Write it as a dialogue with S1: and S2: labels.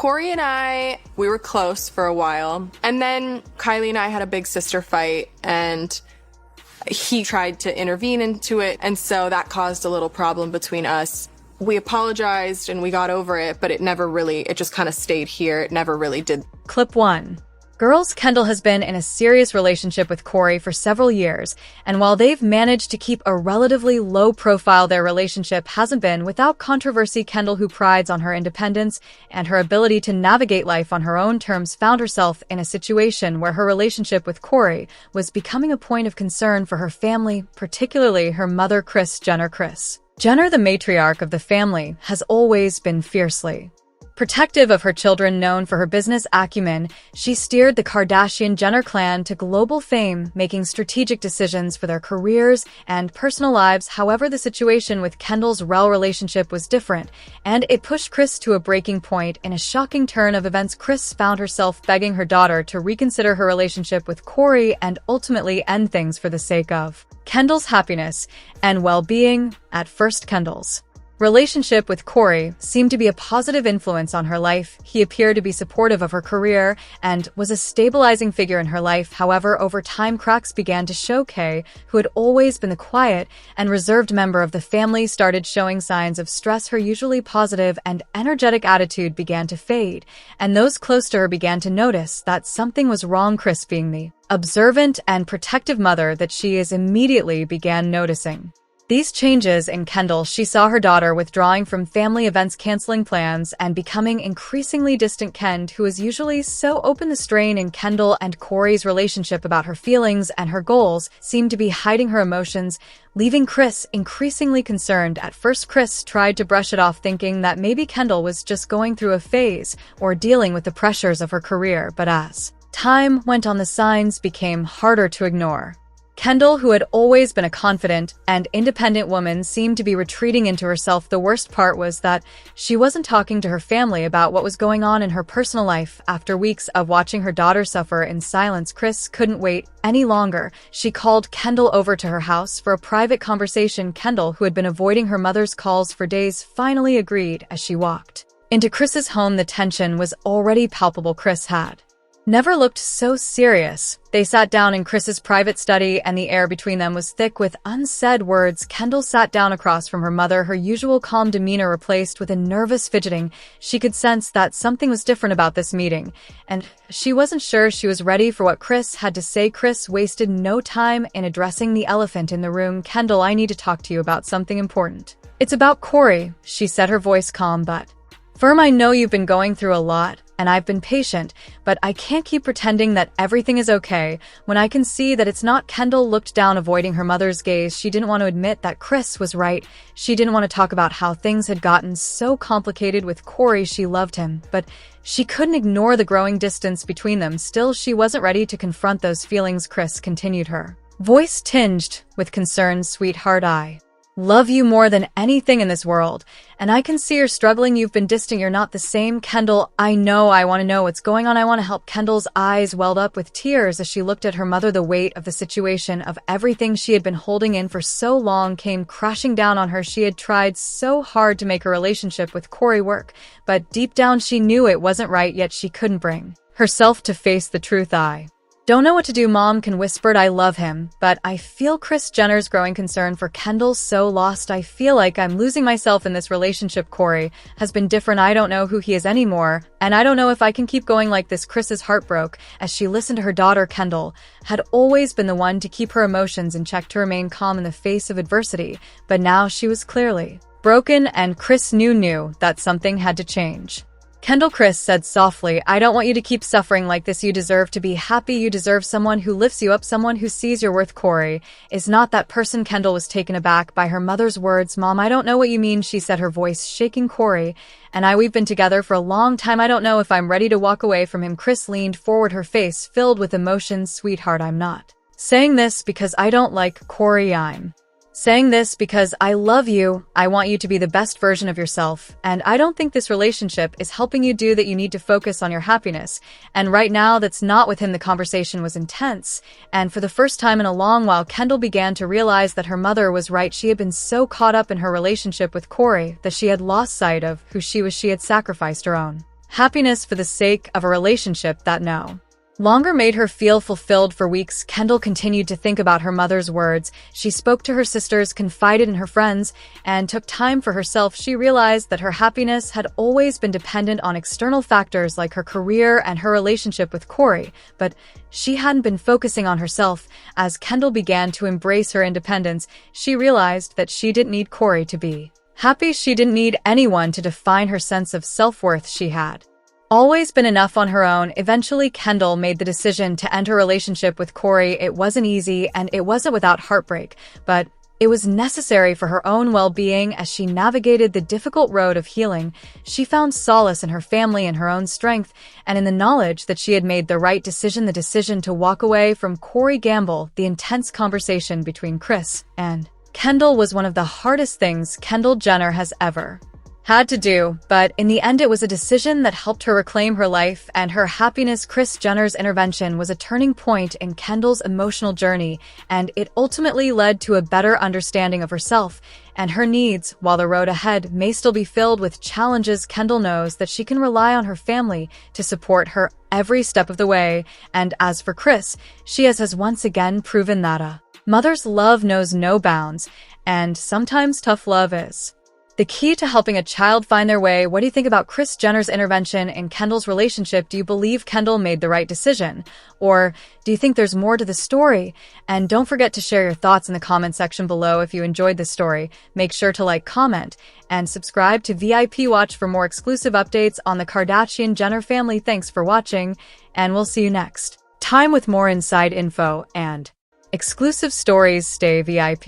S1: Corey and we were close for a while. And then Kylie and I had a big sister fight, and he tried to intervene into it. And so that caused a little problem between us. We apologized and we got over it, but it just kind of stayed here. It never really did.
S2: Clip 1. Girls, Kendall has been in a serious relationship with Corey for several years, and while they've managed to keep a relatively low profile, their relationship hasn't been without controversy. Kendall, who prides on her independence and her ability to navigate life on her own terms, found herself in a situation where her relationship with Corey was becoming a point of concern for her family, particularly her mother, Kris Jenner. Kris Jenner, the matriarch of the family, has always been fiercely protective of her children. Known for her business acumen, she steered the Kardashian-Jenner clan to global fame, making strategic decisions for their careers and personal lives. However, the situation with Kendall's relationship was different, and it pushed Kris to a breaking point. In a shocking turn of events, Kris found herself begging her daughter to reconsider her relationship with Corey and ultimately end things for the sake of Kendall's happiness and well-being. At first, Kendall's relationship with Corey seemed to be a positive influence on her life. He appeared to be supportive of her career and was a stabilizing figure in her life. However, over time, cracks began to show. Kay, who had always been the quiet and reserved member of the family, started showing signs of stress. Her usually positive and energetic attitude began to fade, and those close to her began to notice that something was wrong. Kris, being the observant and protective mother that she is, immediately began noticing these changes in Kendall. She saw her daughter withdrawing from family events, canceling plans, and becoming increasingly distant. Kend, who was usually so open, the strain in Kendall and Corey's relationship about her feelings and her goals seemed to be hiding her emotions, leaving Kris increasingly concerned. At first, Kris tried to brush it off, thinking that maybe Kendall was just going through a phase or dealing with the pressures of her career. But as time went on, the signs became harder to ignore. Kendall, who had always been a confident and independent woman, seemed to be retreating into herself. The worst part was that she wasn't talking to her family about what was going on in her personal life. After weeks of watching her daughter suffer in silence, Kris couldn't wait any longer. She called Kendall over to her house for a private conversation. Kendall, who had been avoiding her mother's calls for days, finally agreed. As she walked into Kris's home, the tension was already palpable. Kris had never looked so serious. They sat down in Kris's private study, and the air between them was thick with unsaid words. Kendall sat down across from her mother, her usual calm demeanor replaced with a nervous fidgeting. She could sense that something was different about this meeting, and she wasn't sure she was ready for what Kris had to say. Kris wasted no time in addressing the elephant in the room. Kendall, I need to talk to you about something important. It's about Corey, she said, her voice calm but firm. I know you've been going through a lot, and I've been patient, but I can't keep pretending that everything is okay when I can see that it's not. Kendall looked down, avoiding her mother's gaze. She didn't want to admit that Kris was right. She didn't want to talk about how things had gotten so complicated with Corey. She loved him, but she couldn't ignore the growing distance between them. Still, she wasn't ready to confront those feelings. Kris continued, her voice tinged with concern. Sweetheart, I love you more than anything in this world, and I can see you're struggling. You've been distant. You're not the same. Kendall, I know. I want to know what's going on. I want to help. Kendall's eyes welled up with tears as she looked at her mother. The weight of the situation, of everything she had been holding in for so long, came crashing down on her. She had tried so hard to make her relationship with Corey work, but deep down she knew it wasn't right, yet she couldn't bring herself to face the truth. I don't know what to do, Mom. Ken whispered. I love him, but I feel Kris Jenner's growing concern for Kendall so lost. I feel like I'm losing myself in this relationship. Corey has been different. I don't know who he is anymore, and I don't know if I can keep going like this. Kris's heart broke as she listened to her daughter. Kendall had always been the one to keep her emotions in check, to remain calm in the face of adversity, but now she was clearly broken, and Kris knew that something had to change. Kendall, Kris said softly, I don't want you to keep suffering like this. You deserve to be happy. You deserve someone who lifts you up, someone who sees your worth. Corey is not that person. Kendall was taken aback by her mother's words. Mom, I don't know what you mean, she said, her voice shaking. Corey and we've been together for a long time. I don't know if I'm ready to walk away from him. Kris leaned forward, her face filled with emotion. Sweetheart, I'm not saying this because I don't like Corey. I'm saying this because I love you. I want you to be the best version of yourself, and I don't think this relationship is helping you do that. You need to focus on your happiness, and right now that's not with him. The conversation was intense, and for the first time in a long while, Kendall began to realize that her mother was right. She had been so caught up in her relationship with Corey that she had lost sight of who she was. She had sacrificed her own happiness for the sake of a relationship that no longer made her feel fulfilled. For weeks, Kendall continued to think about her mother's words. She spoke to her sisters, confided in her friends, and took time for herself. She realized that her happiness had always been dependent on external factors like her career and her relationship with Corey, but she hadn't been focusing on herself. As Kendall began to embrace her independence, she realized that she didn't need Corey to be happy. She didn't need anyone to define her sense of self-worth. She had always been enough on her own. Eventually, Kendall made the decision to end her relationship with Corey. It wasn't easy, and it wasn't without heartbreak, but it was necessary for her own well-being. As she navigated the difficult road of healing, she found solace in her family and her own strength, and in the knowledge that she had made the right decision, the decision to walk away from Corey Gamble. The intense conversation between Kris and Kendall was one of the hardest things Kendall Jenner has ever had to do, but in the end it was a decision that helped her reclaim her life and her happiness. Kris Jenner's intervention was a turning point in Kendall's emotional journey, and it ultimately led to a better understanding of herself and her needs. While the road ahead may still be filled with challenges, Kendall knows that she can rely on her family to support her every step of the way. And as for Kris, she has once again proven that a mother's love knows no bounds, and sometimes tough love is the key to helping a child find their way. What do you think about Kris Jenner's intervention in Kendall's relationship? Do you believe Kendall made the right decision? Or do you think there's more to the story? And don't forget to share your thoughts in the comment section below. If you enjoyed this story, make sure to like, comment, and subscribe to VIP Watch for more exclusive updates on the Kardashian-Jenner family. Thanks for watching, and we'll see you next time with more inside info and exclusive stories. Stay VIP.